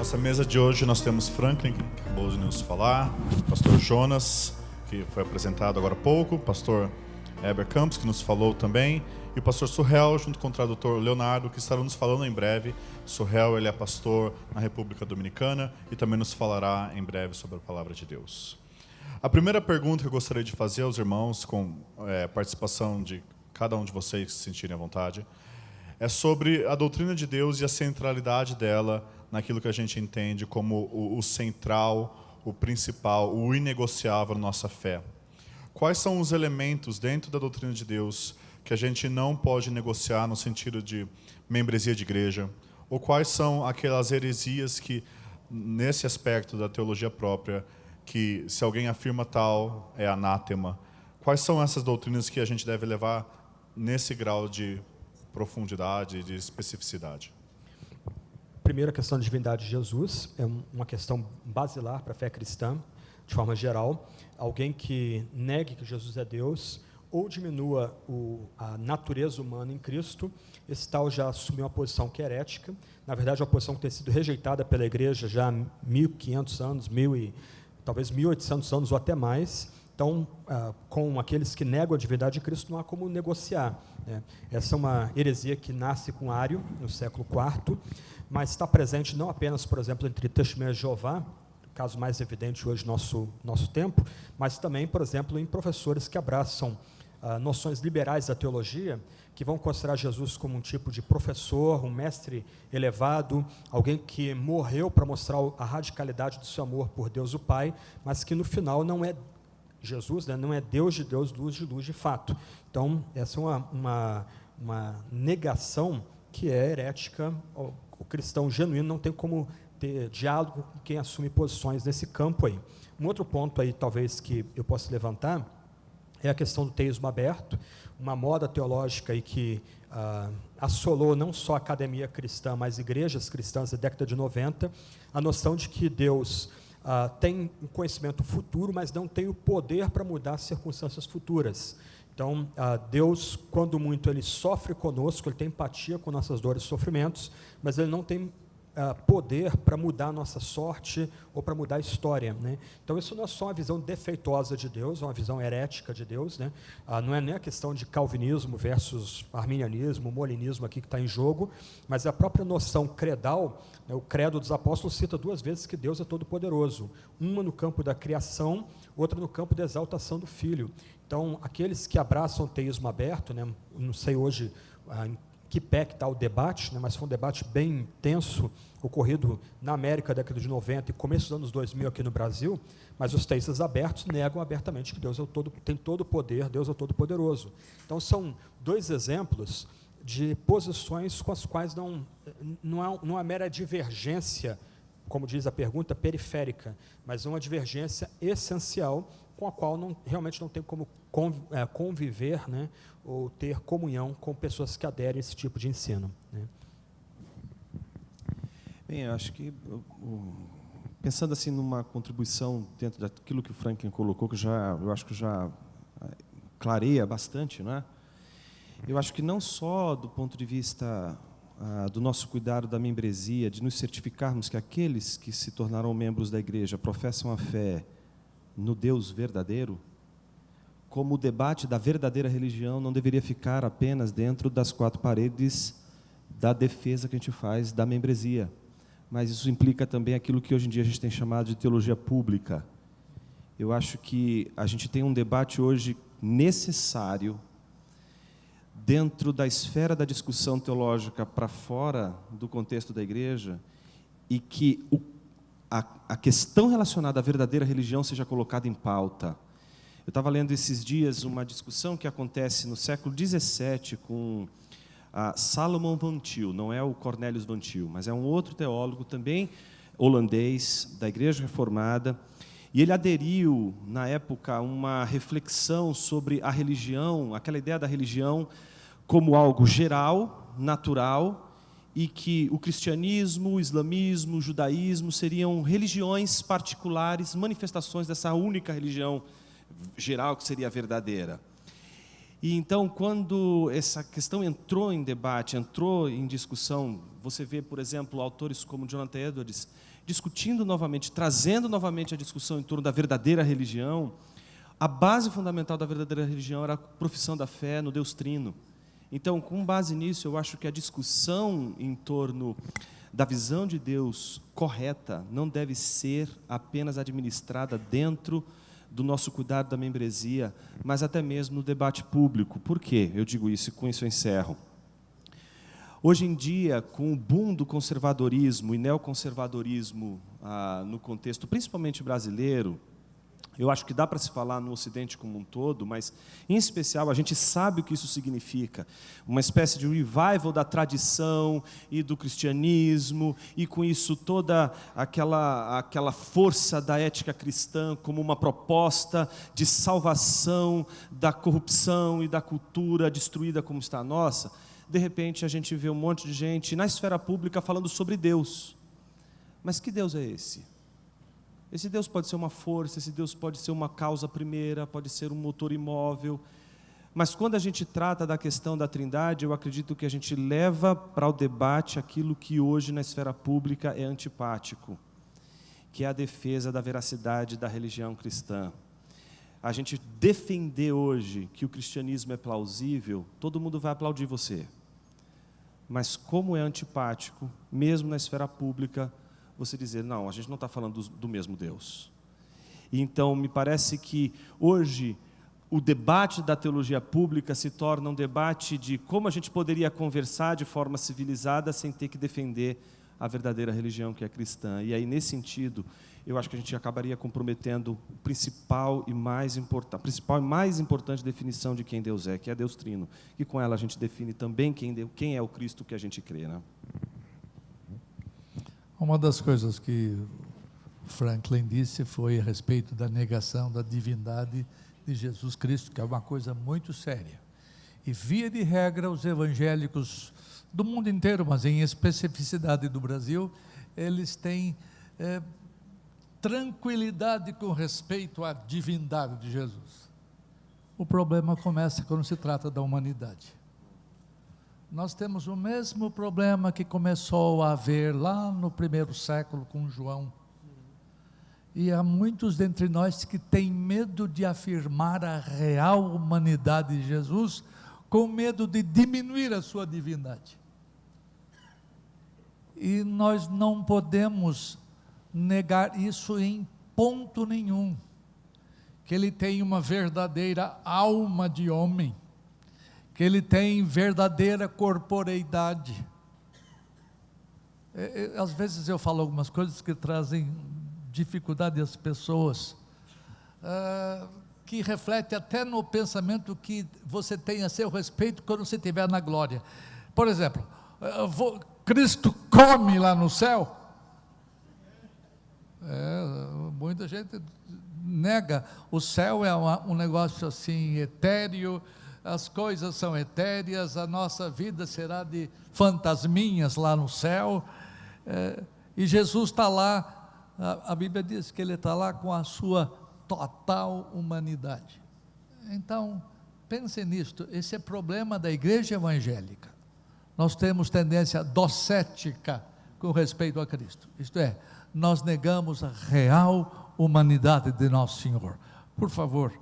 Nossa mesa de hoje nós temos Franklin, que acabou de nos falar, pastor Jonas, que foi apresentado agora há pouco, pastor Heber Campos, que nos falou também, e o pastor Surrell, junto com o tradutor Leonardo, que estarão nos falando em breve. Surrell, ele é pastor na República Dominicana e também nos falará em breve sobre a palavra de Deus. A primeira pergunta que eu gostaria de fazer aos irmãos, com participação de cada um de vocês que se sentirem à vontade, é sobre a doutrina de Deus e a centralidade dela naquilo que a gente entende como o central, o principal, o inegociável na nossa fé. Quais são os elementos dentro da doutrina de Deus que a gente não pode negociar no sentido de membresia de igreja? Ou quais são aquelas heresias que, nesse aspecto da teologia própria, que se alguém afirma tal, é anátema? Quais são essas doutrinas que a gente deve levar nesse grau de profundidade e de especificidade? Primeiro, a questão da divindade de Jesus é uma questão basilar para a fé cristã, de forma geral. Alguém que negue que Jesus é Deus ou diminua a natureza humana em Cristo, esse tal já assumiu uma posição que é herética. Na verdade, é uma posição que tem sido rejeitada pela igreja já há 1.500 anos, talvez 1.800 anos ou até mais. Então, com aqueles que negam a divindade de Cristo, não há como negociar, né? Essa é uma heresia que nasce com Ário, no século IV, mas está presente não apenas, por exemplo, entre testemunhas de Jeová, caso mais evidente hoje no nosso tempo, mas também, por exemplo, em professores que abraçam noções liberais da teologia, que vão considerar Jesus como um tipo de professor, um mestre elevado, alguém que morreu para mostrar a radicalidade do seu amor por Deus o Pai, mas que no final não é Jesus, né, não é Deus de Deus, luz de luz de fato. Então, essa é uma negação que é herética. O cristão genuíno não tem como ter diálogo com quem assume posições nesse campo aí. Um outro ponto aí, talvez, que eu possa levantar, é a questão do teísmo aberto, uma moda teológica aí que assolou não só a academia cristã, mas igrejas cristãs da década de 90, a noção de que Deus tem um conhecimento futuro, mas não tem o poder para mudar as circunstâncias futuras. Então, Deus, quando muito, ele sofre conosco, ele tem empatia com nossas dores e sofrimentos, mas ele não tem poder para mudar a nossa sorte ou para mudar a história, né? Então, isso não é só uma visão defeituosa de Deus, é uma visão herética de Deus, né? Não é nem a questão de calvinismo versus arminianismo, molinismo aqui que está em jogo, mas a própria noção credal, né? O credo dos apóstolos cita duas vezes que Deus é todo-poderoso, uma no campo da criação, outra no campo da exaltação do Filho. Então, aqueles que abraçam o teísmo aberto, né? Não sei hoje em que pé que está o debate, né, mas foi um debate bem intenso, ocorrido na América, década de 90 e começo dos anos 2000 aqui no Brasil, mas os teístas abertos negam abertamente que Deus tem todo o poder, Deus é o todo-poderoso. Então, são dois exemplos de posições com as quais não há mera divergência, como diz a pergunta, periférica, mas uma divergência essencial com a qual realmente não tem como conviver, né, ou ter comunhão com pessoas que aderem a esse tipo de ensino, né? Bem, eu acho que, pensando assim numa contribuição dentro daquilo que o Franklin colocou, que eu acho que já clareia bastante, não é? Eu acho que não só do ponto de vista do nosso cuidado da membresia, de nos certificarmos que aqueles que se tornarão membros da igreja professam a fé no Deus verdadeiro, como o debate da verdadeira religião não deveria ficar apenas dentro das quatro paredes da defesa que a gente faz da membresia, mas isso implica também aquilo que hoje em dia a gente tem chamado de teologia pública. Eu acho que a gente tem um debate hoje necessário dentro da esfera da discussão teológica para fora do contexto da igreja, e que a questão relacionada à verdadeira religião seja colocada em pauta. Eu estava lendo esses dias uma discussão que acontece no século XVII com Salomon van Til, não é o Cornelius van Til, mas é um outro teólogo também holandês, da Igreja Reformada, e ele aderiu, na época, a uma reflexão sobre a religião, aquela ideia da religião como algo geral, natural, e que o cristianismo, o islamismo, o judaísmo seriam religiões particulares, manifestações dessa única religião geral que seria a verdadeira. E então, quando essa questão entrou em debate, entrou em discussão, você vê, por exemplo, autores como Jonathan Edwards, discutindo novamente, trazendo novamente a discussão em torno da verdadeira religião, a base fundamental da verdadeira religião era a profissão da fé no Deus Trino. Então, com base nisso, eu acho que a discussão em torno da visão de Deus correta não deve ser apenas administrada dentro do nosso cuidado da membresia, mas até mesmo no debate público. Por quê? Eu digo isso e com isso eu encerro. Hoje em dia, com o boom do conservadorismo e neoconservadorismo no contexto principalmente brasileiro, eu acho que dá para se falar no Ocidente como um todo, mas, em especial, a gente sabe o que isso significa. Uma espécie de revival da tradição e do cristianismo, e com isso toda aquela força da ética cristã como uma proposta de salvação da corrupção e da cultura destruída como está a nossa. De repente, a gente vê um monte de gente na esfera pública falando sobre Deus. Mas que Deus é esse? Esse Deus pode ser uma força, esse Deus pode ser uma causa primeira, pode ser um motor imóvel. Mas quando a gente trata da questão da Trindade, eu acredito que a gente leva para o debate aquilo que hoje na esfera pública é antipático, que é a defesa da veracidade da religião cristã. A gente defender hoje que o cristianismo é plausível, todo mundo vai aplaudir você. Mas como é antipático, mesmo na esfera pública, você dizer, não, a gente não está falando do mesmo Deus. E então, me parece que hoje o debate da teologia pública se torna um debate de como a gente poderia conversar de forma civilizada sem ter que defender a verdadeira religião que é cristã. E aí, nesse sentido, eu acho que a gente acabaria comprometendo a principal e mais importante definição de quem Deus é, que é Deus Trino. E com ela a gente define também quem é o Cristo que a gente crê, né? Uma das coisas que Franklin disse foi a respeito da negação da divindade de Jesus Cristo, que é uma coisa muito séria. E, via de regra, os evangélicos do mundo inteiro, mas em especificidade do Brasil, eles têm tranquilidade com respeito à divindade de Jesus. O problema começa quando se trata da humanidade. Nós temos o mesmo problema que começou a haver lá no primeiro século com João. E há muitos dentre nós que têm medo de afirmar a real humanidade de Jesus, com medo de diminuir a sua divindade. E nós não podemos negar isso em ponto nenhum, que ele tem uma verdadeira alma de homem, que ele tem verdadeira corporeidade. Às vezes eu falo algumas coisas que trazem dificuldade às pessoas, que reflete até no pensamento que você tem a seu respeito quando você estiver na glória. Por exemplo, Cristo come lá no céu? Muita gente nega. O céu é um negócio assim etéreo, as coisas são etéreas, a nossa vida será de fantasminhas lá no céu, e Jesus está lá, a Bíblia diz que ele está lá com a sua total humanidade. Então, pense nisto, esse é problema da igreja evangélica. Nós temos tendência docética com respeito a Cristo, isto é, nós negamos a real humanidade de nosso Senhor. Por favor,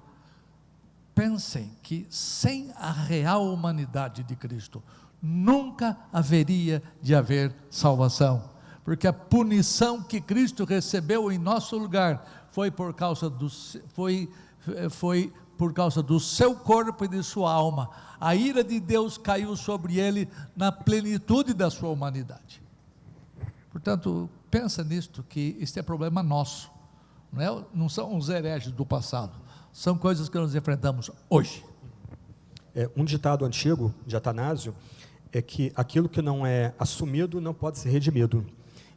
pensem que sem a real humanidade de Cristo, nunca haveria de haver salvação, porque a punição que Cristo recebeu em nosso lugar foi por causa do seu corpo e de sua alma. A ira de Deus caiu sobre ele na plenitude da sua humanidade. Portanto, pensa nisto, que este é problema nosso, não são os hereges do passado, são coisas que nós enfrentamos hoje. Um ditado antigo de Atanásio é que aquilo que não é assumido não pode ser redimido.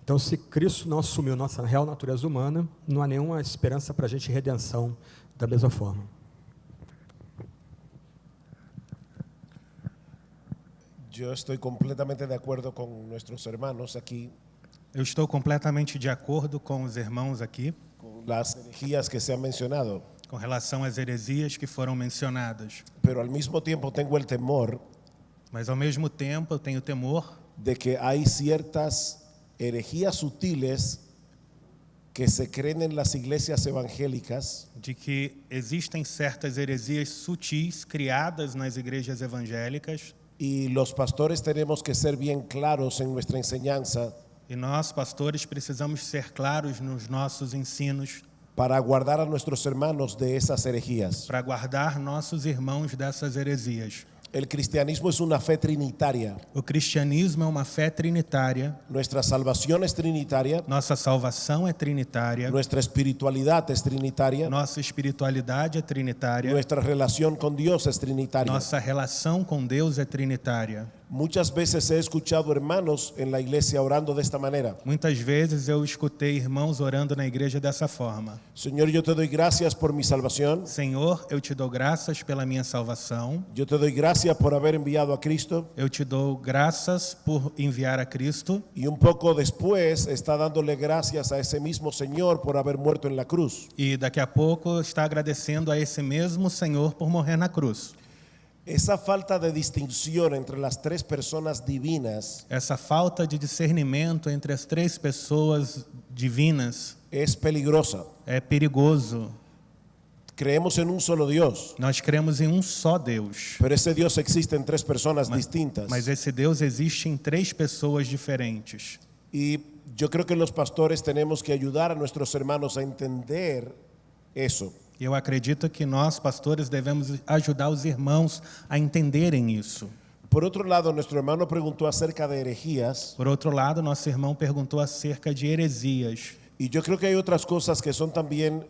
Então, se Cristo não assumiu nossa real natureza humana, não há nenhuma esperança para a gente redenção da mesma forma. Eu estou completamente de acordo com nossos irmãos aqui. Eu estou completamente de acordo com os irmãos aqui, Com as heresias que se han mencionado. com relação às heresias que foram mencionadas. Pero al mismo tiempo tengo el temor Mas, ao mesmo tempo, eu tenho temor de que hay ciertas herejías sutiles que se creen en las iglesias evangélicas de que existem certas heresias sutis criadas nas igrejas evangélicas y los pastores tenemos que ser bien claros en nuestra enseñanza e nós, pastores, precisamos ser claros nos nossos ensinos para guardar a nuestros hermanos de esas herejías. para guardar nossos irmãos dessas heresias. El cristianismo es una fe trinitaria. O cristianismo é uma fé trinitária, Nuestra salvación es trinitaria, nossa salvação é trinitária, nuestra espiritualidad es trinitaria, nossa espiritualidade é trinitária, nuestra relación con Dios es trinitaria. nossa relação com Deus é trinitária. Muchas veces he escuchado hermanos en la iglesia orando de esta manera. Muitas vezes eu escutei irmãos orando na igreja dessa forma: Señor, yo te doy gracias por mi salvación. Senhor, eu te dou graças pela minha salvação, Yo te doy gracias por haber enviado a Cristo. eu te dou graças por enviar a Cristo, Y un poco después está dándole gracias a ese mismo Señor por haber muerto en la cruz. e daqui a pouco está agradecendo a esse mesmo Senhor por morrer na cruz. Esa falta de distinción entre las tres personas divinas Essa falta de discernimento entre as três pessoas divinas es peligrosa. é perigoso. Creemos en un solo Dios, Nós cremos em um só Deus, pero ese Dios existe en tres personas distintas. mas esse Deus existe em três pessoas diferentes. Y yo creo que los pastores tenemos que ayudar a nuestros hermanos a entender eso. Eu acredito que nós, pastores, devemos ajudar os irmãos a entenderem isso. Por otro lado, nuestro hermano preguntó acerca de herejías, Por outro lado, nosso irmão perguntou acerca de heresias. y yo creo que hay otras cosas que son también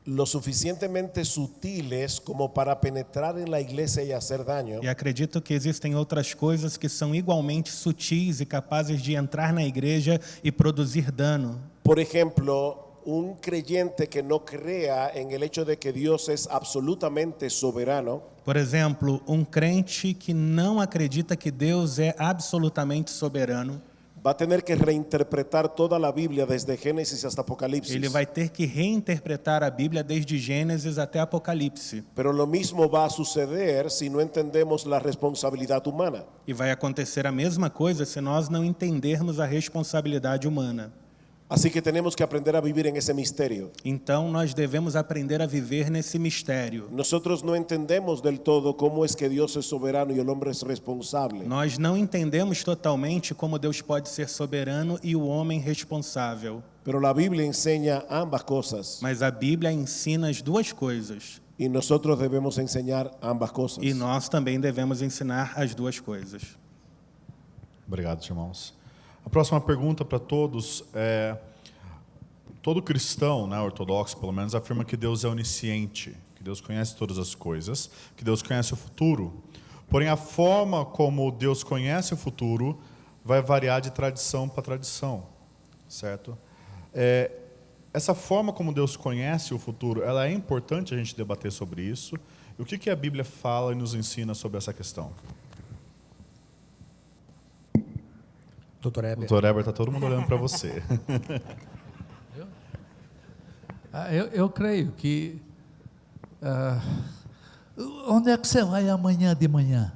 lo suficientemente sutiles como para penetrar en la iglesia y hacer daño. E acredito que existem outras coisas que são igualmente sutis e capazes de entrar na igreja e produzir dano. Por ejemplo, un creyente que no crea en el hecho de que Dios es absolutamente soberano, Por exemplo, um crente que não acredita que Deus é absolutamente soberano, va a tener que reinterpretar toda la Biblia desde Génesis hasta Apocalipsis. ele vai ter que reinterpretar a Bíblia desde Gênesis até Apocalipse. Pero lo mismo va a suceder si no entendemos la responsabilidad humana. E vai acontecer a mesma coisa se nós não entendermos a responsabilidade humana. Así que tenemos que aprender a vivir en ese misterio. Então nós devemos aprender a viver nesse mistério. Nosotros no entendemos del todo cómo es que Dios es soberano y el hombre es responsable. Nós não entendemos totalmente como Deus pode ser soberano e o homem responsável. Pero la Biblia enseña ambas cosas Mas a Bíblia ensina as duas coisas. y nosotros debemos enseñar ambas cosas. E nós também devemos ensinar as duas coisas. Obrigado, irmãos. A próxima pergunta para todos é: todo cristão, né, ortodoxo pelo menos, afirma que Deus é onisciente, que Deus conhece todas as coisas, que Deus conhece o futuro. Porém, a forma como Deus conhece o futuro vai variar de tradição para tradição, certo? Essa forma como Deus conhece o futuro, ela é importante a gente debater sobre isso. E o que a Bíblia fala e nos ensina sobre essa questão? Doutor Heber. Doutor Heber, está todo mundo olhando para você. Eu creio que... onde é que você vai amanhã de manhã?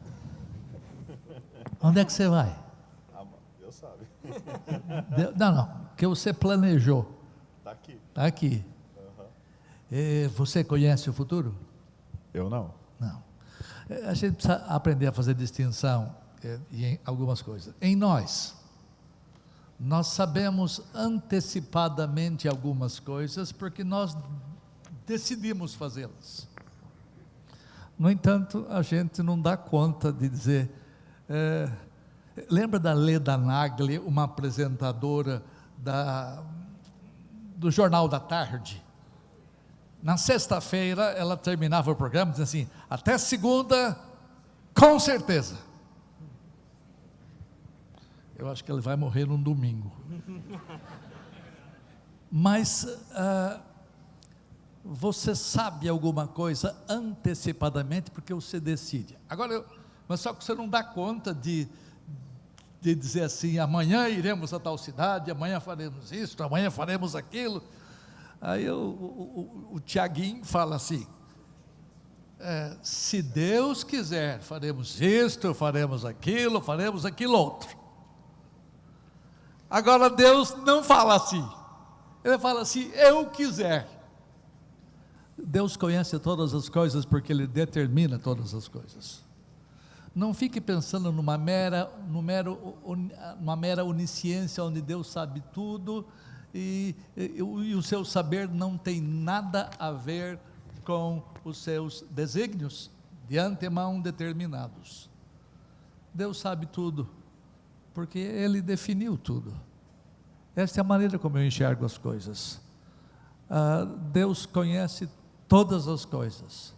Onde é que você vai? Deus sabe. Não, que você planejou. Está aqui. Está aqui. Você conhece o futuro? Eu não. Não. A gente precisa aprender a fazer distinção em algumas coisas. Em nós sabemos antecipadamente algumas coisas porque nós decidimos fazê-las. No entanto, a gente não dá conta de dizer... lembra da Leda Nagli, uma apresentadora do Jornal da Tarde? Na sexta-feira, ela terminava o programa dizendo assim: até segunda, com certeza. Eu acho que ele vai morrer num domingo. Mas você sabe alguma coisa antecipadamente porque você decide. Agora, mas só que você não dá conta de dizer assim: amanhã iremos a tal cidade, amanhã faremos isso, amanhã faremos aquilo. Aí o Tiaguinho fala assim: se Deus quiser, faremos isto, faremos aquilo outro. Agora Deus não fala assim. Ele fala: se eu quiser. Deus conhece todas as coisas porque Ele determina todas as coisas. Não fique pensando numa mera onisciência, onde Deus sabe tudo e o seu saber não tem nada a ver com os seus desígnios de antemão determinados. Deus sabe tudo, porque Ele definiu tudo. Esta é a maneira como eu enxergo as coisas. Deus conhece todas as coisas,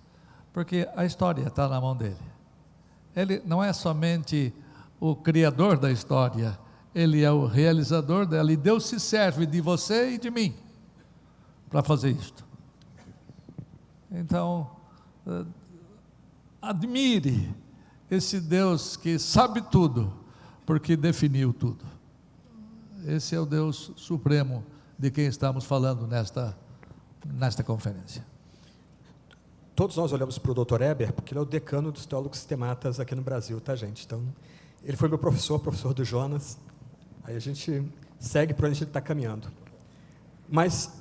porque a história está na mão dEle. Ele não é somente o criador da história, Ele é o realizador dela, e Deus se serve de você e de mim para fazer isto. Então, admire esse Deus que sabe tudo, porque definiu tudo. Esse é o Deus supremo de quem estamos falando nesta conferência. Todos nós olhamos para o Dr. Eber, porque ele é o decano dos teólogos sistematas aqui no Brasil, tá, gente? Então, ele foi meu professor do Jonas. Aí a gente segue para onde a gente está caminhando. Mas,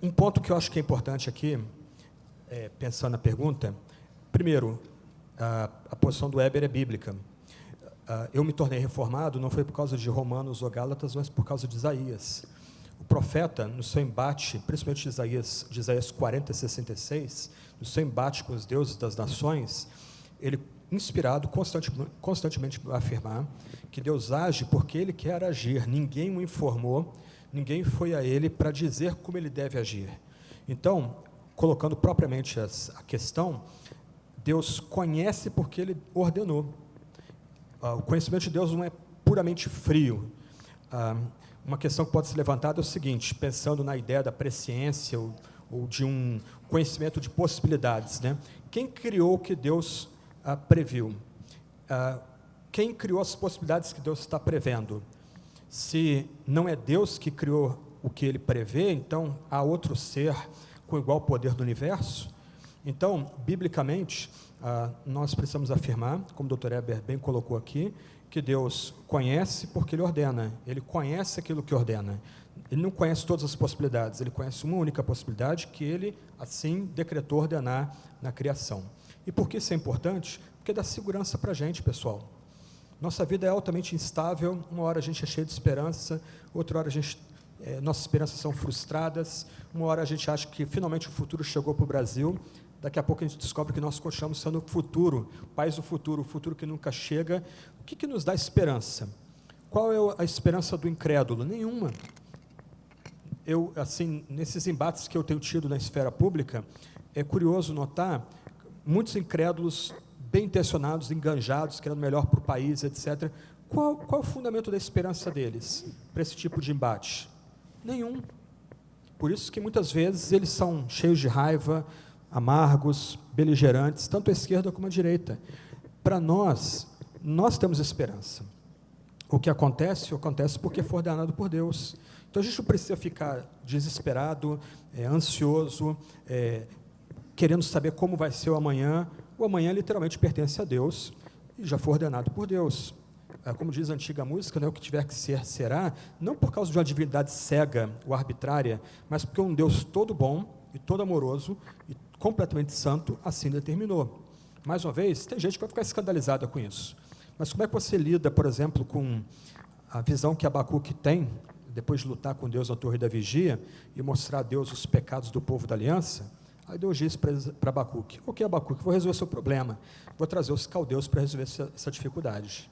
um ponto que eu acho que é importante aqui, pensando na pergunta, primeiro, a posição do Eber é bíblica. Eu me tornei reformado, não foi por causa de Romanos ou Gálatas, mas por causa de Isaías. O profeta, no seu embate, principalmente de Isaías 40 e 66, no seu embate com os deuses das nações, ele, inspirado constantemente a afirmar que Deus age porque Ele quer agir, ninguém o informou, ninguém foi a Ele para dizer como Ele deve agir. Então, colocando propriamente a questão, Deus conhece porque Ele ordenou. O conhecimento de Deus não é puramente frio. Uma questão que pode ser levantada é o seguinte, pensando na ideia da presciência ou de um conhecimento de possibilidades, né? Quem criou o que Deus previu? Quem criou as possibilidades que Deus está prevendo? Se não é Deus que criou o que Ele prevê, então há outro ser com igual poder do universo? Então, biblicamente, nós precisamos afirmar, como o Dr. Eber bem colocou aqui, que Deus conhece porque Ele ordena, Ele conhece aquilo que ordena. Ele não conhece todas as possibilidades, Ele conhece uma única possibilidade que Ele, assim, decretou ordenar na criação. E por que isso é importante? Porque dá segurança para a gente, pessoal. Nossa vida é altamente instável, uma hora a gente é cheio de esperança, outra hora nossas esperanças são frustradas, uma hora a gente acha que finalmente o futuro chegou para o Brasil, daqui a pouco a gente descobre que nós continuamos sendo o futuro, país do futuro, o futuro que nunca chega. O que nos dá esperança? Qual é a esperança do incrédulo? Nenhuma. Eu, assim, nesses embates que eu tenho tido na esfera pública, é curioso notar muitos incrédulos bem intencionados, enganjados, querendo melhor para o país, etc. Qual é o fundamento da esperança deles para esse tipo de embate? Nenhum. Por isso que muitas vezes eles são cheios de raiva, amargos, beligerantes, tanto a esquerda como a direita. Para nós temos esperança. O que acontece porque foi ordenado por Deus. Então a gente não precisa ficar desesperado, ansioso, querendo saber como vai ser o amanhã. O amanhã literalmente pertence a Deus e já foi ordenado por Deus. Como diz a antiga música, né, o que tiver que ser, será, não por causa de uma divindade cega ou arbitrária, mas porque um Deus todo bom e todo amoroso e completamente santo assim determinou. Mais uma vez, tem gente que vai ficar escandalizada com isso. Mas como é que você lida, por exemplo, com a visão que Abacuque tem, depois de lutar com Deus na Torre da Vigia e mostrar a Deus os pecados do povo da aliança? Aí Deus disse para Abacuque: ok, Abacuque, vou resolver seu problema, vou trazer os caldeus para resolver essa dificuldade.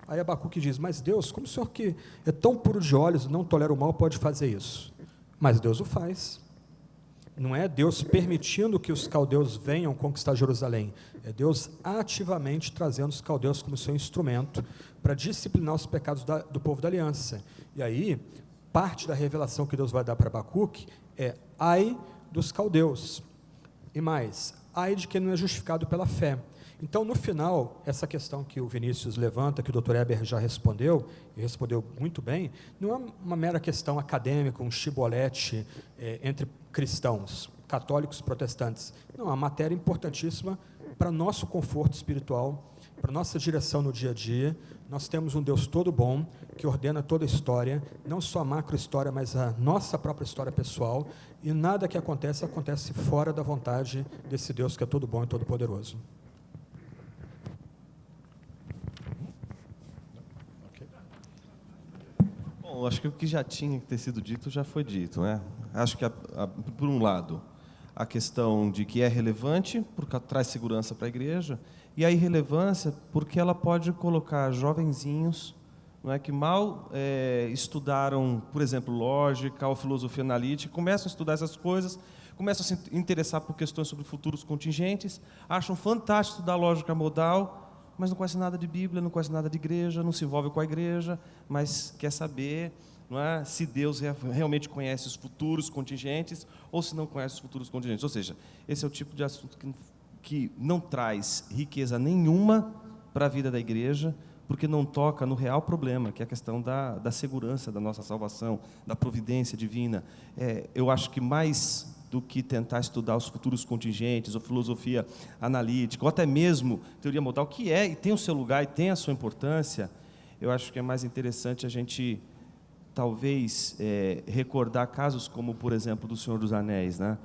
Aí Abacuque diz: mas Deus, como o Senhor que é tão puro de olhos e não tolera o mal, pode fazer isso? Mas Deus o faz. Não é Deus permitindo que os caldeus venham conquistar Jerusalém, é Deus ativamente trazendo os caldeus como seu instrumento para disciplinar os pecados do povo da aliança. E aí, parte da revelação que Deus vai dar para Abacuque é: ai dos caldeus, e mais, ai de quem não é justificado pela fé. Então, no final, essa questão que o Vinícius levanta, que o Dr. Eber já respondeu, e respondeu muito bem, não é uma mera questão acadêmica, um chibolete entre cristãos, católicos e protestantes. Não, é uma matéria importantíssima para nosso conforto espiritual, para a nossa direção no dia a dia. Nós temos um Deus todo bom, que ordena toda a história, não só a macro-história, mas a nossa própria história pessoal, e nada que acontece fora da vontade desse Deus que é todo bom e todo poderoso. Bom, acho que o que já tinha que ter sido dito já foi dito, né? Acho que, por um lado, a questão de que é relevante, porque traz segurança para a igreja, e a irrelevância, porque ela pode colocar jovenzinhos, não é, que mal estudaram, por exemplo, lógica ou filosofia analítica, começam a estudar essas coisas, começam a se interessar por questões sobre futuros contingentes, acham fantástico estudar lógica modal, mas não conhece nada de Bíblia, não conhece nada de igreja, não se envolve com a igreja, mas quer saber, não é, se Deus realmente conhece os futuros contingentes ou se não conhece os futuros contingentes. Ou seja, esse é o tipo de assunto que não traz riqueza nenhuma para a vida da igreja, porque não toca no real problema, que é a questão da segurança da nossa salvação, da providência divina. Eu acho que mais do que tentar estudar os futuros contingentes, ou filosofia analítica, ou até mesmo teoria modal, que é e tem o seu lugar e tem a sua importância, eu acho que é mais interessante a gente, talvez, recordar casos como, por exemplo, do Senhor dos Anéis, né?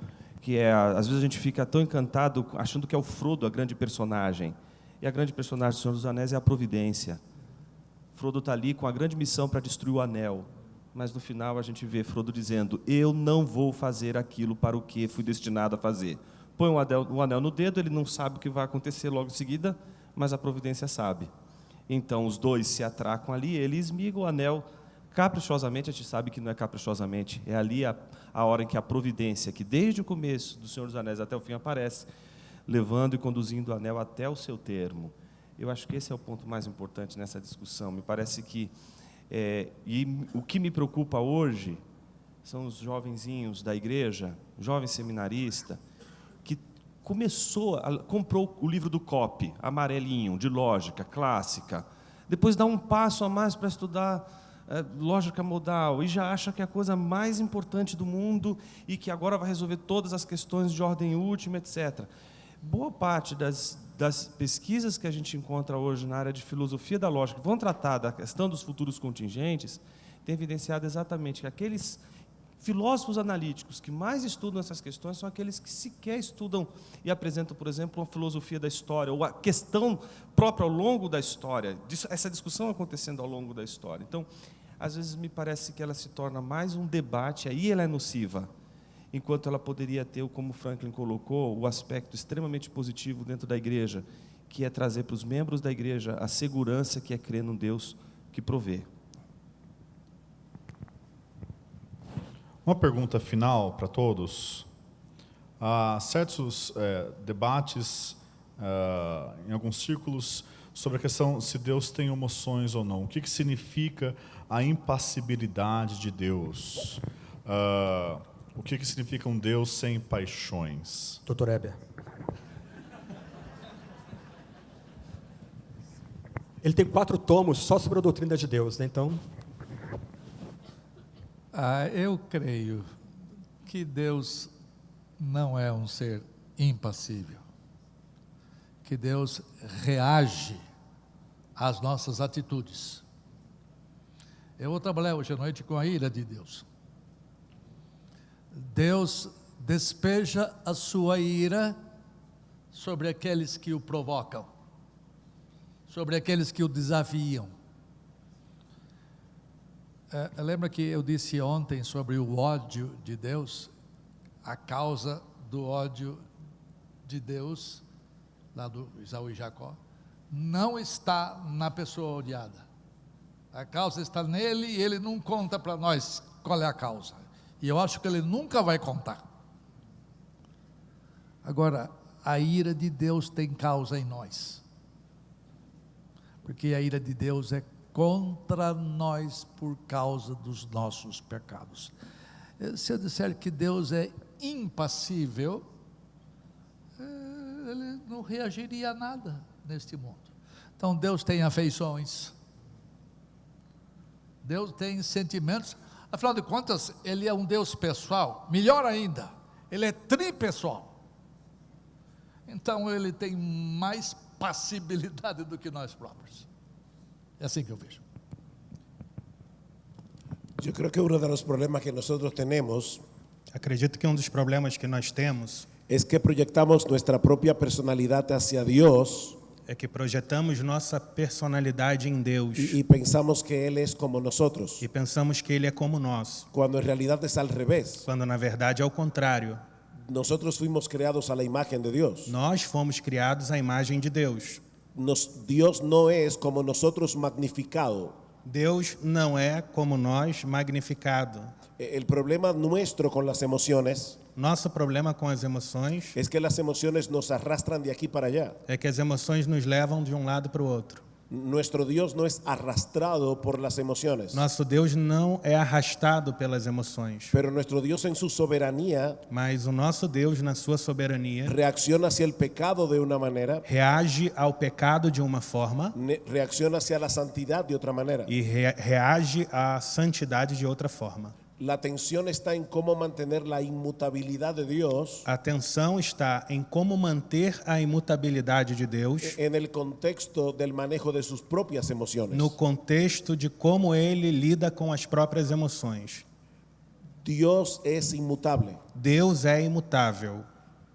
Que às vezes a gente fica tão encantado achando que é o Frodo a grande personagem, e a grande personagem do Senhor dos Anéis é a providência. Frodo está ali com a grande missão para destruir o anel, mas no final a gente vê Frodo dizendo: eu não vou fazer aquilo para o que fui destinado a fazer. Põe o anel no dedo, ele não sabe o que vai acontecer logo em seguida, mas a providência sabe. Então os dois se atracam ali, ele esmiga o anel caprichosamente. A gente sabe que não é caprichosamente, é ali a hora em que a providência, que desde o começo do Senhor dos Anéis até o fim aparece, levando e conduzindo o anel até o seu termo. Eu acho que esse é o ponto mais importante nessa discussão. Me parece que e o que me preocupa hoje são os jovenzinhos da igreja, jovem seminarista, que comprou o livro do COP, amarelinho, de lógica clássica, depois dá um passo a mais para estudar lógica modal, e já acha que é a coisa mais importante do mundo, e que agora vai resolver todas as questões de ordem última, etc. Boa parte das pesquisas que a gente encontra hoje na área de filosofia da lógica, que vão tratar da questão dos futuros contingentes, tem evidenciado exatamente que aqueles filósofos analíticos que mais estudam essas questões são aqueles que sequer estudam e apresentam, por exemplo, uma filosofia da história, ou a questão própria ao longo da história, essa discussão acontecendo ao longo da história. Então, às vezes me parece que ela se torna mais um debate, aí ela é nociva, enquanto ela poderia ter, como Franklin colocou, o aspecto extremamente positivo dentro da igreja, que é trazer para os membros da igreja a segurança que é crer num Deus que provê. Uma pergunta final para todos. Há certos debates em alguns círculos sobre a questão se Deus tem emoções ou não. O que significa a impassibilidade de Deus? O que significa um Deus sem paixões? Dr. Eber. Ele tem 4 tomos só sobre a doutrina de Deus, né? Então... eu creio que Deus não é um ser impassível, que Deus reage às nossas atitudes. Eu vou trabalhar hoje à noite com a ira de Deus. Deus despeja a sua ira sobre aqueles que o provocam, sobre aqueles que o desafiam. Lembra que eu disse ontem sobre o ódio de Deus? A causa do ódio de Deus, lá do Esaú e Jacó, não está na pessoa odiada. A causa está nele e ele não conta para nós qual é a causa. E eu acho que ele nunca vai contar. Agora, a ira de Deus tem causa em nós, porque a ira de Deus é contra nós por causa dos nossos pecados. Se eu disser que Deus é impassível, ele não reagiria a nada neste mundo. Então Deus tem afeições, Deus tem sentimentos. Afinal de contas, ele é um Deus pessoal, melhor ainda, ele é tripessoal. Então ele tem mais passibilidade do que nós próprios. É assim que eu vejo. Yo creo que uno de los problemas que nosotros tenemos Acredito que um dos problemas que nós temos es que proyectamos nuestra propia personalidad hacia Dios é que projetamos nossa personalidade em Deus y pensamos que Él es como nosotros, e pensamos que Ele é como nós, cuando en realidad es al revés. quando na verdade é o contrário. Nosotros fuimos creados a la imagen de Dios. Nós fomos criados à imagem de Deus. Dios no es como nosotros magnificado. Deus não é como nós magnificado. El problema nuestro con las emociones Nosso problema com as emoções es que las emociones nos arrastran de aquí para allá. é que as emoções nos levam de um lado para o outro. Nuestro Dios no es arrastrado por las emociones, Nosso Deus não é arrastado pelas emoções, pero nuestro Dios en su soberanía mas o nosso Deus, na sua soberania, reacciona hacia el pecado de una manera, reage ao pecado de uma forma reacciona hacia la santidad de otra manera. e reage à santidade de outra forma. La tensión está en cómo mantener la inmutabilidad de Dios A atenção está em como manter a imutabilidade de Deus en el contexto del manejo de sus propias emociones. no contexto de como ele lida com as próprias emoções. Dios es inmutable, Deus é imutável,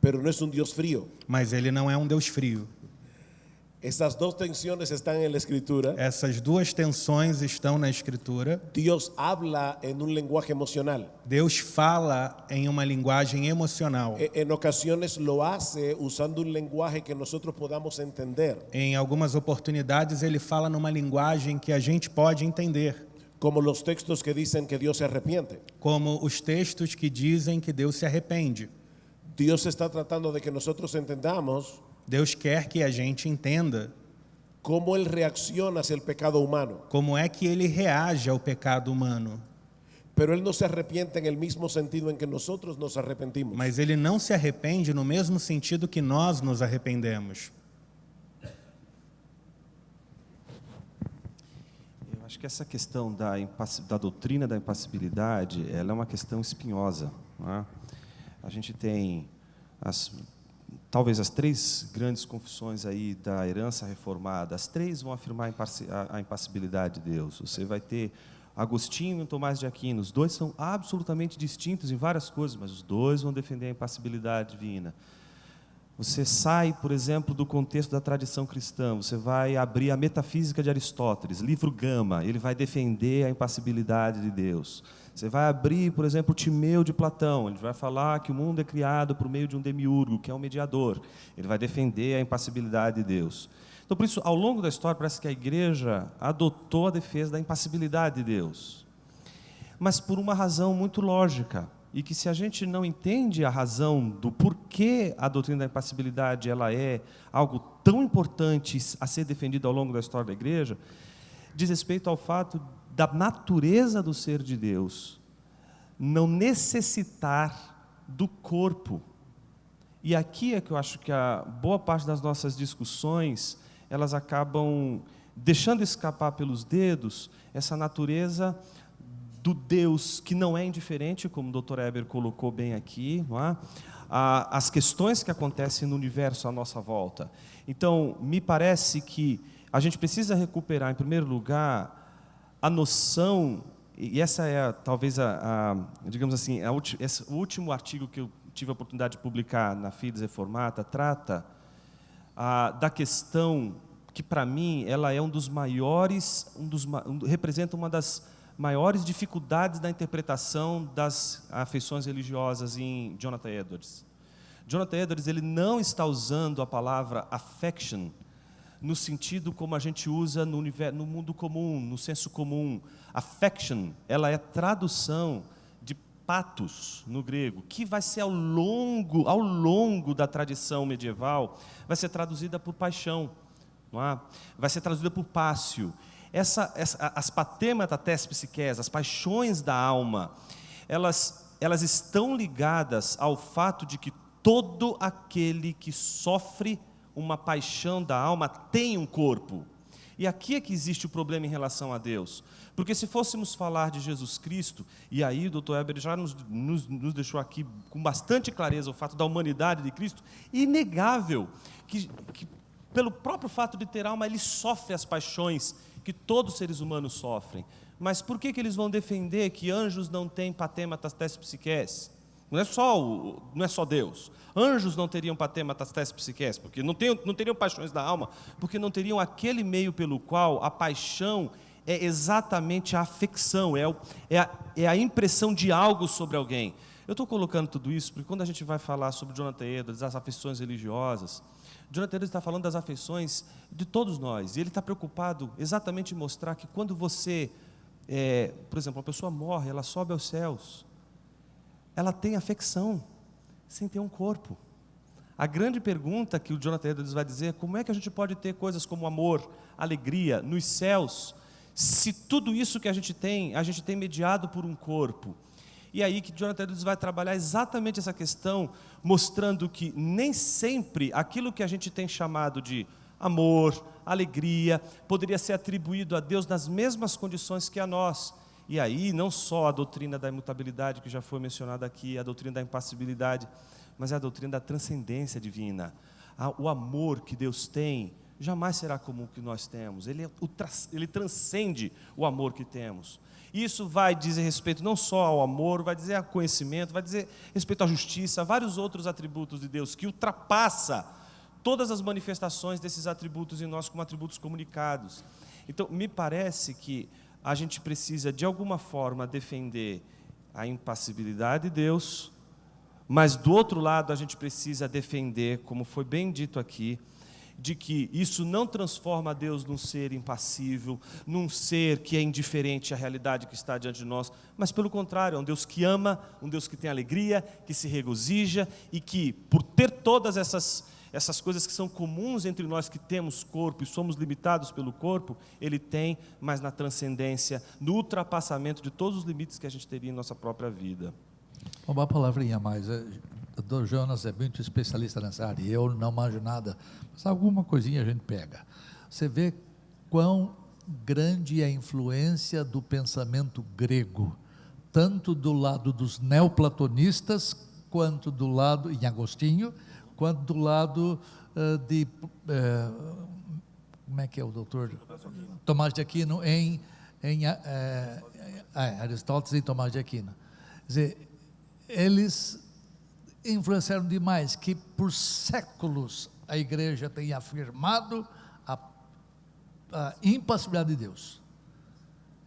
pero no es un Dios frío. mas ele não é um Deus frio. Esas dos tensiones están en la Escritura. Essas duas tensões estão na Escritura. Dios habla en un lenguaje emocional. Deus fala em uma linguagem emocional. En ocasiones lo hace usando un lenguaje que nosotros podamos entender, Em algumas oportunidades ele fala numa linguagem que a gente pode entender, como los textos que dicen que Dios se arrepiente. como os textos que dizem que Deus se arrepende. Dios está tratando de que nosotros entendamos Deus quer que a gente entenda cómo Él reacciona hacia el pecado humano. como é que ele reage ao pecado humano. Pero Él no se arrepiente en el mismo sentido en que nosotros nos arrepentimos. Mas ele não se arrepende no mesmo sentido que nós nos arrependemos. Eu acho que essa questão da doutrina da impassibilidade, ela é uma questão espinhosa, não é? A gente tem talvez as três grandes confissões aí da herança reformada, as três vão afirmar a impassibilidade de Deus. Você vai ter Agostinho e Tomás de Aquino, os dois são absolutamente distintos em várias coisas, mas os dois vão defender a impassibilidade divina. Você sai, por exemplo, do contexto da tradição cristã, você vai abrir a Metafísica de Aristóteles, livro Gama, ele vai defender a impassibilidade de Deus. Você vai abrir, por exemplo, o Timeu de Platão, ele vai falar que o mundo é criado por meio de um demiurgo, que é um mediador. Ele vai defender a impassibilidade de Deus. Então, por isso, ao longo da história, parece que a igreja adotou a defesa da impassibilidade de Deus. Mas por uma razão muito lógica, e que se a gente não entende a razão do porquê a doutrina da impassibilidade ela é algo tão importante a ser defendido ao longo da história da igreja, diz respeito ao fato da natureza do ser de Deus não necessitar do corpo. E aqui é que eu acho que a boa parte das nossas discussões, elas acabam deixando escapar pelos dedos essa natureza do Deus que não é indiferente, como o Dr. Eber colocou bem aqui, não é? As questões que acontecem no universo à nossa volta. Então, me parece que a gente precisa recuperar, em primeiro lugar, a noção, e essa é talvez digamos assim, o último artigo que eu tive a oportunidade de publicar na Fides Reformata, trata da questão que, para mim, ela é representa uma das maiores dificuldades da interpretação das afeições religiosas em Jonathan Edwards. Jonathan Edwards, ele não está usando a palavra affection no sentido como a gente usa no mundo comum, no senso comum. Affection, ela é tradução de pathos no grego, que vai ser ao longo da tradição medieval, vai ser traduzida por paixão, não é? Vai ser traduzida por pássio. As patemata tes psiques, as paixões da alma, elas estão ligadas ao fato de que todo aquele que sofre uma paixão da alma tem um corpo. E aqui é que existe o problema em relação a Deus. Porque se fôssemos falar de Jesus Cristo, e aí o Dr. Eber já nos deixou aqui com bastante clareza o fato da humanidade de Cristo, inegável que pelo próprio fato de ter alma, ele sofre as paixões que todos os seres humanos sofrem. Mas por que eles vão defender que anjos não têm patematas tes psiques? Não é só Deus. Anjos não teriam patematas tes psiques, porque não teriam paixões da alma, porque não teriam aquele meio pelo qual a paixão é exatamente a afecção, é a impressão de algo sobre alguém. Eu estou colocando tudo isso porque quando a gente vai falar sobre Jonathan Edwards, as afeições religiosas, Jonathan Edwards está falando das afeições de todos nós, e ele está preocupado exatamente em mostrar que quando você, por exemplo, uma pessoa morre, ela sobe aos céus, ela tem afecção, sem ter um corpo. A grande pergunta que o Jonathan Edwards vai dizer é como é que a gente pode ter coisas como amor, alegria, nos céus, se tudo isso que a gente tem mediado por um corpo. E aí que Jonathan Edwards vai trabalhar exatamente essa questão, mostrando que nem sempre aquilo que a gente tem chamado de amor, alegria, poderia ser atribuído a Deus nas mesmas condições que a nós. E aí não só a doutrina da imutabilidade, que já foi mencionada aqui, a doutrina da impassibilidade, mas é a doutrina da transcendência divina. O amor que Deus tem jamais será como o que nós temos, ele transcende o amor que temos. Isso vai dizer respeito não só ao amor, vai dizer ao conhecimento, vai dizer respeito à justiça, a vários outros atributos de Deus, que ultrapassa todas as manifestações desses atributos em nós como atributos comunicados. Então, me parece que a gente precisa, de alguma forma, defender a impassibilidade de Deus, mas, do outro lado, a gente precisa defender, como foi bem dito aqui, de que isso não transforma Deus num ser impassível, num ser que é indiferente à realidade que está diante de nós, mas pelo contrário, é um Deus que ama, um Deus que tem alegria, que se regozija e que, por ter todas essas coisas que são comuns entre nós que temos corpo e somos limitados pelo corpo, Ele tem, mas na transcendência, no ultrapassamento de todos os limites que a gente teria em nossa própria vida. Uma palavrinha a mais. O Dr. Jonas é muito especialista nessa área, eu não manjo nada, mas alguma coisinha a gente pega. Você vê quão grande é a influência do pensamento grego, tanto do lado dos neoplatonistas, quanto do lado, em Agostinho, quanto do lado como é que é o doutor? Tomás de Aquino, Aristóteles e Tomás de Aquino. Quer dizer, eles influenciaram demais, que por séculos a igreja tem afirmado a impassibilidade de Deus.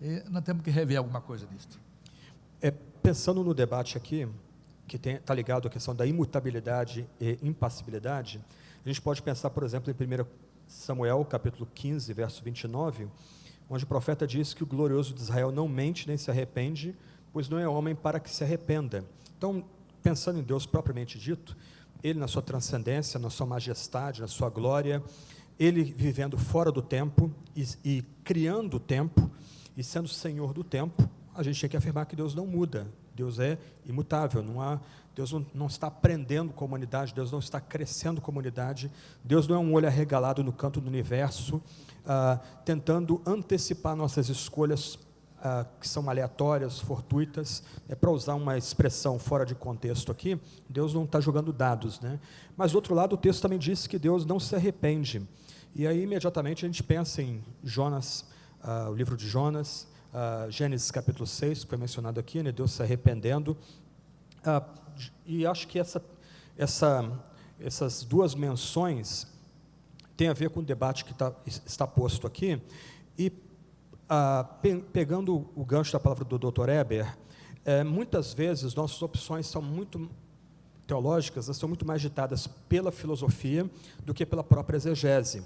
E nós temos que rever alguma coisa disso. Pensando no debate aqui, que está ligado à questão da imutabilidade e impassibilidade, a gente pode pensar, por exemplo, em 1 Samuel, capítulo 15, verso 29, onde o profeta diz que o glorioso de Israel não mente nem se arrepende, pois não é homem para que se arrependa. Então, pensando em Deus propriamente dito, Ele na sua transcendência, na sua majestade, na sua glória, Ele vivendo fora do tempo e criando o tempo, e sendo Senhor do tempo, a gente tem que afirmar que Deus não muda, Deus é imutável, Deus não está aprendendo com a humanidade, Deus não está crescendo com a humanidade, Deus não é um olho arregalado no canto do universo, tentando antecipar nossas escolhas, que são aleatórias, fortuitas, para usar uma expressão fora de contexto aqui, Deus não está jogando dados, né? Mas do outro lado o texto também diz que Deus não se arrepende, e aí imediatamente a gente pensa em Jonas, o livro de Jonas, Gênesis capítulo 6, que foi mencionado aqui, né? Deus se arrependendo, e acho que essas duas menções têm a ver com o debate que está posto aqui, e pegando o gancho da palavra do Dr. Eber, muitas vezes nossas opções são muito teológicas, elas são muito mais ditadas pela filosofia do que pela própria exegese.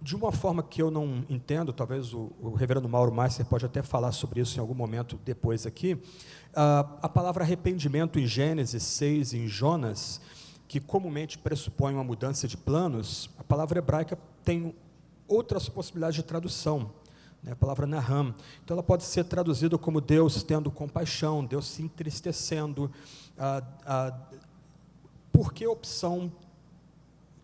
De uma forma que eu não entendo, talvez o reverendo Mauro Meister pode até falar sobre isso em algum momento depois aqui, a palavra arrependimento em Gênesis 6, em Jonas, que comumente pressupõe uma mudança de planos, a palavra hebraica tem outras possibilidades de tradução, né? A palavra naham, então ela pode ser traduzida como Deus tendo compaixão, Deus se entristecendo. Por que a opção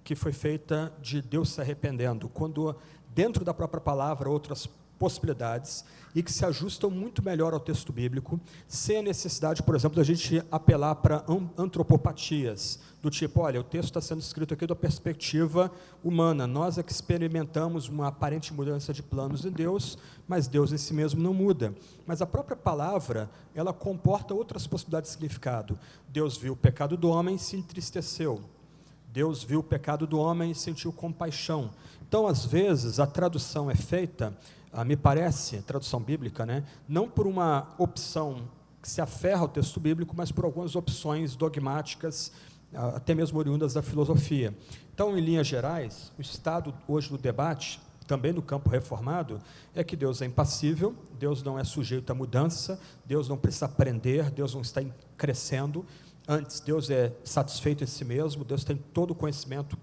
que foi feita de Deus se arrependendo, quando dentro da própria palavra outras possibilidades e que se ajustam muito melhor ao texto bíblico, sem a necessidade, por exemplo, da gente apelar para antropopatias, do tipo, olha, o texto está sendo escrito aqui da perspectiva humana, nós é que experimentamos uma aparente mudança de planos em Deus, mas Deus em si mesmo não muda. Mas a própria palavra, ela comporta outras possibilidades de significado. Deus viu o pecado do homem e se entristeceu. Deus viu o pecado do homem e sentiu compaixão. Então, às vezes, a tradução é feita, me parece, tradução bíblica, né, não por uma opção que se aferra ao texto bíblico, mas por algumas opções dogmáticas, até mesmo oriundas da filosofia. Então, em linhas gerais, o estado hoje do debate, também no campo reformado, é que Deus é impassível, Deus não é sujeito à mudança, Deus não precisa aprender, Deus não está crescendo. Antes, Deus é satisfeito em si mesmo, Deus tem todo o conhecimento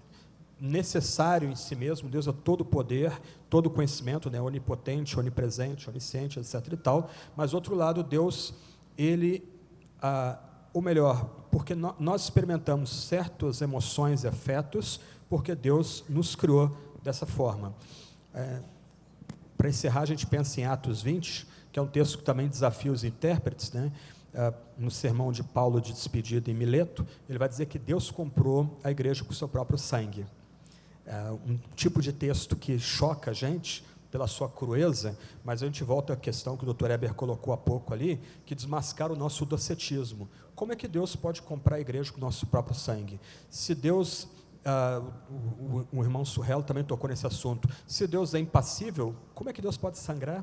necessário em si mesmo, Deus é todo o poder, todo o conhecimento, né, onipotente, onipresente, onisciente, etc. e tal. Mas, outro lado, Deus, ele, ou melhor, porque nós experimentamos certas emoções e afetos, porque Deus nos criou dessa forma. Para encerrar, a gente pensa em Atos 20, que é um texto que também desafia os intérpretes, né? No sermão de Paulo de despedida em Mileto, ele vai dizer que Deus comprou a igreja com o seu próprio sangue. Um tipo de texto que choca a gente pela sua crueza, mas a gente volta à questão que o Dr. Eber colocou há pouco ali, que desmascara o nosso docetismo. Como é que Deus pode comprar a igreja com o nosso próprio sangue? Se Deus, o irmão Surrell também tocou nesse assunto, se Deus é impassível, como é que Deus pode sangrar?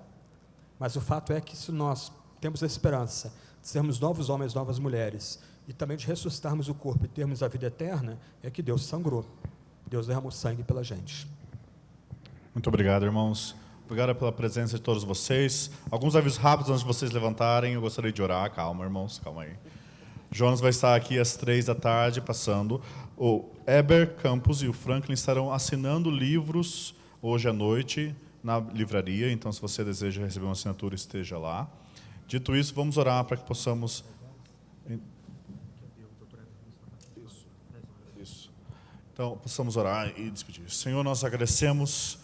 Mas o fato é que se nós temos a esperança de sermos novos homens, novas mulheres, e também de ressuscitarmos o corpo e termos a vida eterna, é que Deus sangrou. Deus derramou sangue pela gente. Muito obrigado, irmãos. Obrigado pela presença de todos vocês. Alguns avisos rápidos antes de vocês levantarem. Eu gostaria de orar. Calma, irmãos, calma aí. Jonas vai estar aqui às 15h passando. O Eber Campos e o Franklin estarão assinando livros hoje à noite na livraria. Então, se você deseja receber uma assinatura, esteja lá. Dito isso, vamos orar para que possamos... Isso. Então, possamos orar e despedir. Senhor, nós agradecemos,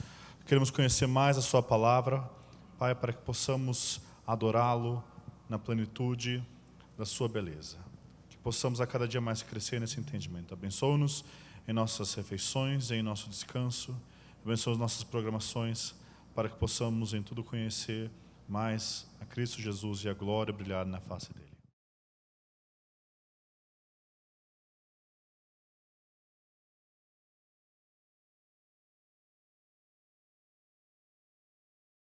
queremos conhecer mais a sua palavra, Pai, para que possamos adorá-lo na plenitude da sua beleza. Que possamos a cada dia mais crescer nesse entendimento. Abençoa-nos em nossas refeições, em nosso descanso. Abençoa as nossas programações, para que possamos em tudo conhecer mais a Cristo Jesus e a glória brilhar na face dele.